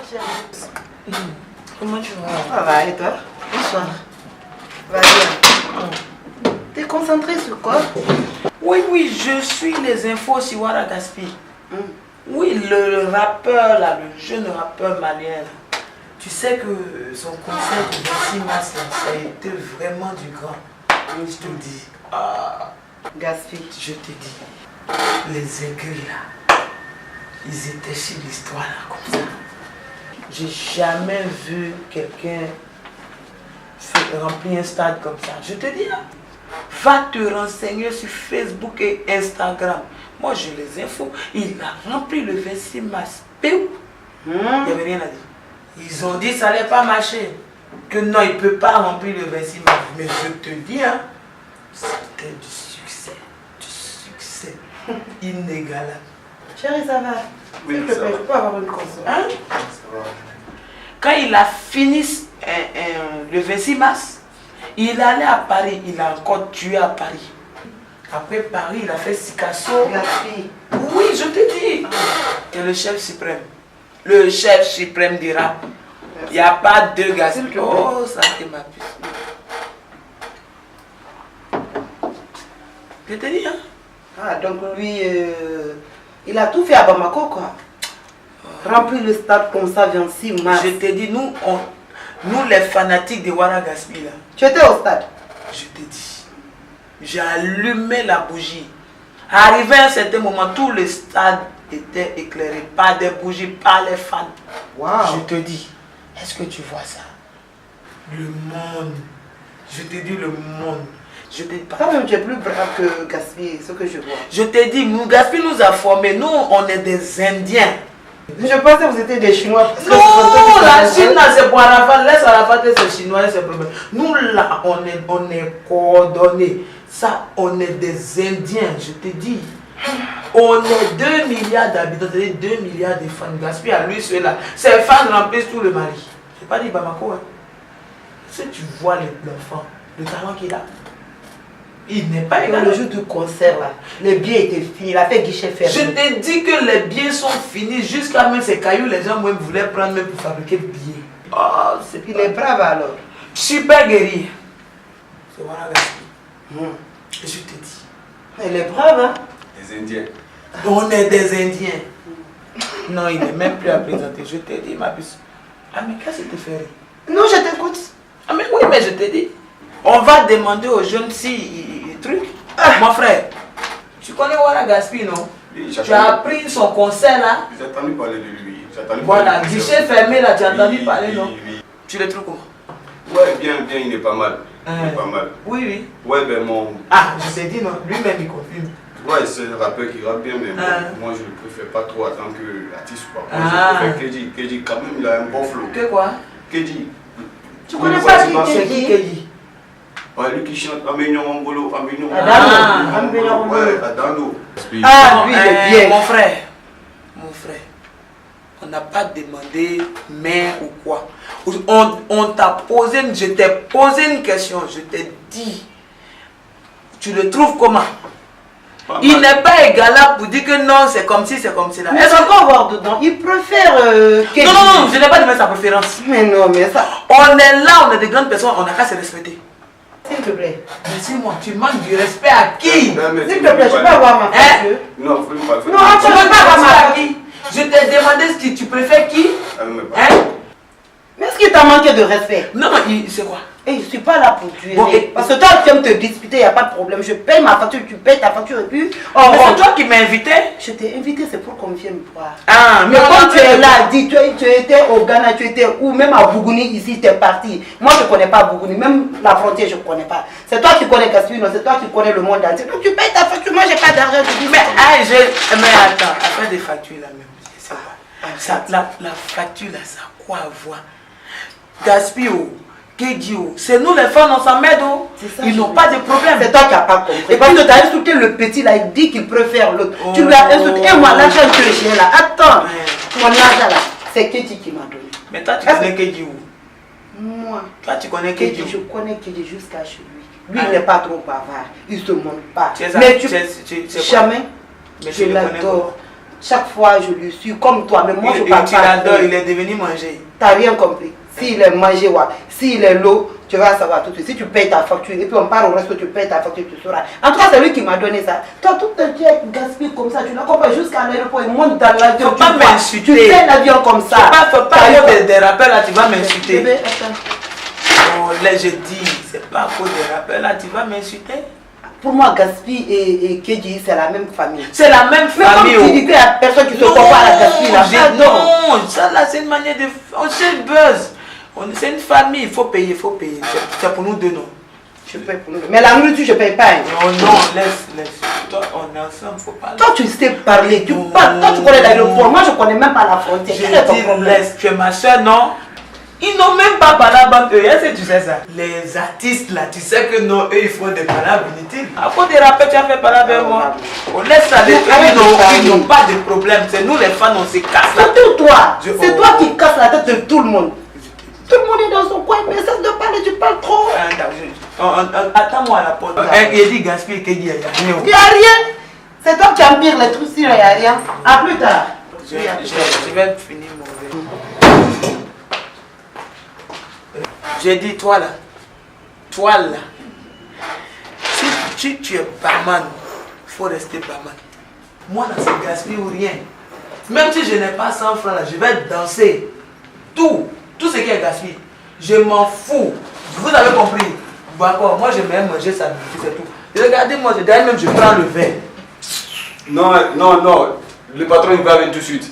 chérie. Comment tu vas? Ça va, et toi? Bonsoir. Va bien. T'es concentré sur quoi? Oui, je suis les infos sur Wara Gaspi. Oui, le rappeur, là, le jeune rappeur malien, là. Tu sais que son concert de 26 mars, là, ça a été vraiment du grand. Je te dis. Gaspi. Je te dis. Les aiguilles, là, ils étaient sur l'histoire, là, comme ça. J'ai jamais vu quelqu'un remplir un stade comme ça. Je te dis, là. Va te renseigner sur Facebook et Instagram. Moi, j'ai les infos. Il a rempli le 26 mars. Il n'y avait rien à dire. Ils ont dit que ça n'allait pas marcher. Que non, il ne peut pas remplir le 26 mars. Mais je te dis, hein, c'était du succès. Du succès inégalable. Chérie, ça va? Oui, S'il te ça plaît, va. je peux avoir une console? Hein? Ça va. Quand il a fini le 26 mars, il allait à Paris. Il a encore tué à Paris. Après Paris, il a fait Sikasso. Gaspi. Oui, je te dis. Et le chef suprême. Le chef suprême du rap. Il n'y a pas deux gars. Oh, ça c'est ma puce. Je te dis, hein. Ah, donc lui, il a tout fait à Bamako, quoi. Remplir le stade comme ça, 26 mars. Je te dis, nous les fanatiques de Wara Gaspi, là. Tu étais au stade? Je te dis, j'ai allumé la bougie. Arrivé à un certain moment, tout le stade était éclairé par des bougies, par les fans. Wow. Je te dis, est-ce que tu vois ça? Le monde, je te dis le monde. Je te dis pas. Toi-même, tu es plus brave que Gaspi, ce que je vois. Je te dis, Gaspi nous a formés. Nous, on est des Indiens. Je pensais que vous étiez des Chinois. Parce que Non, je la pensais que Chine, c'est pour Arafat. Laisse Arafat et ses Chinois, c'est problème. Nous, là, on est coordonnés. Ça, on est des Indiens, je te dis. On est 2 milliards d'habitants, c'est-à-dire 2 milliards de fans. Gaspi à lui, ceux-là. Ses fans remplissent tout le Mali. Je n'ai pas dit Bamako. Hein. Si tu vois l'enfant, le talent qu'il a, il n'est pas égal. le jour du concert, là, les billets étaient finis. Il a fait guichet fermé. Je te dis que les billets sont finis. Jusqu'à même ces cailloux, les gens même voulaient prendre même pour fabriquer des billets. Oh, c'est Il est brave alors. super guerrier. C'est voilà, Gaspi. Je te dis. Il est brave, hein? Les Indiens. On est des Indiens. Non, il n'est même plus à présenter. Je te dis, ma puce. Ah, mais qu'est-ce que tu fais? Non, je t'écoute. Ah, mais oui, mais je te dis. On va demander aux jeunes si truc. Mon frère, tu connais Wara Gaspi, non? Oui, Tu as appris son concert là. j'ai entendu parler de lui. Voilà, guichet fermé là, tu as entendu parler, non? Oui. Tu le trouves comment? Ouais, bien, il est pas mal. Il est pas mal. Oui, oui. Ouais, ben mon. Ah, je t'ai dit non, lui-même il confirme. Ouais, c'est un rappeur qui rappe bien, mais moi je ne préfère pas trop en tant qu'artiste. Moi je préfère Keji. Keji, quand même, il a un bon flow. Que quoi? Keji. Tu connais pas C'est qui qui Keji? Ouais, lui qui chante Amignon Angolo, Amignon Angolo. Ouais, Adando. Ah, lui, il est bien. Mon frère, on n'a pas demandé mais ou quoi. On t'a posé, je t'ai posé une question, je t'ai dit, tu le trouves comment? Il n'est pas égalable pour dire que non, c'est comme si, c'est comme cela. Mais est-ce qu'on va voir dedans? Il préfère Keji. Non, je n'ai pas demandé sa préférence. Mais non, mais ça. On est là, on est des grandes personnes, on n'a qu'à se respecter. S'il te plaît. Mais dis-moi, tu manques du respect à qui? Non, mais S'il te plaît, je peux avoir ma face. Non, il faut pas le faire. Non, Tu ne veux pas avoir à qui? Je t'ai demandé si tu préfères qui? Hein? Mais est-ce qu'il t'a manqué de respect? Non, c'est quoi? Et je ne suis pas là pour tuer. Bon, parce que toi, tu aimes te disputer, il n'y a pas de problème. Je paye ma facture, tu payes ta facture et puis. Mais c'est toi qui m'as invité? Je t'ai invité, c'est pour qu'on vienne me voir. Ah, Mais quand tu es là, dis, tu étais au Ghana, tu étais où? Même à Bougouni, ici, tu es parti. Moi, je ne connais pas Bougouni, même la frontière, je ne connais pas. C'est toi qui connais Gaspi, non, c'est toi qui connais le monde entier. Donc tu payes ta facture, moi, je n'ai pas d'argent. Mais attends, après des factures là même, c'est quoi? La facture là, ça a quoi à voir? Gaspi, Keji, c'est nous les fans, on s'en met. Ils n'ont pas de problème. C'est toi qui n'as pas compris. Et parce que tu as insulté le petit là, il dit qu'il préfère l'autre. Tu lui as insulté. Et moi, l'argent que le chien là, attends. Mon argent là, c'est Keji qui m'a donné. Mais toi, tu connais Keji où? Moi. Toi, tu connais Keji? Je connais Keji jusqu'à chez lui. Lui, il n'est pas trop bavard. Il ne se montre pas. Mais tu jamais. Mais Je l'adore. chaque fois je lui suis comme toi, mais moi je parle tu pas. l'adores, il est devenu manger. T'as rien compris. S'il est mangé, s'il est l'eau, tu vas savoir tout de suite. Si tu payes ta facture et puis on part au resto, tu payes ta facture, tu sauras. En tout cas, c'est lui qui m'a donné ça. Toi, tout le temps, tu gaspilles comme ça, tu l'accompagnes jusqu'à l'aéroport, il monte dans l'avion. Faut pas m'insulter. Tu fais l'avion comme ça. Faut pas avoir des rappels là, tu vas m'insulter. Bébé, attends. Oh, là, je dis, c'est pas à cause des rappels là, tu vas m'insulter. Pour moi, Gaspi et Keji, c'est la même famille. C'est la même famille. Mais comme tu dis qu'il y a personne qui se compare à Gaspi, là. Non, ça là, c'est une manière de... On se buzz. C'est une famille, il faut payer, il faut payer. C'est pour nous deux, non. Je paye pour nous. Mais la nourriture, je paye pas. Hein. Non, non, laisse. Toi, on est ensemble, faut pas... Toi, tu sais parler, tu parles. Toi, tu connais l'aéroport. Moi, je connais même pas la frontière. Je dis, laisse, tu es ma soeur, non? Ils n'ont même pas parlé à eux, est-ce que tu sais ça? Les artistes là, tu sais que non, eux ils font des palabres inutiles. À cause des rappels, tu as fait parler avec moi. On laisse ça, ils n'ont pas de problème. C'est nous les fans, on se casse la tête. Surtout toi, c'est toi qui casses la tête de tout le monde. Tout le monde est dans son coin, mais cesse de parler, tu parles trop. Attends-moi à la porte. Il dit gaspille, qu'il y a rien. Il n'y a rien. C'est toi qui empires les trucs, il n'y a rien. À plus tard. Je vais finir mon verre. J'ai dit, toi là, si tu es barman, il faut rester barman. Moi là, c'est gaspille ou rien. Même si je n'ai pas 100 francs là, je vais danser. Tout ce qui est gaspille, je m'en fous. Vous avez compris? D'accord, moi j'aime manger ça, c'est tout. Regardez-moi, d'ailleurs même je prends le verre. Non, le patron il va venir tout de suite.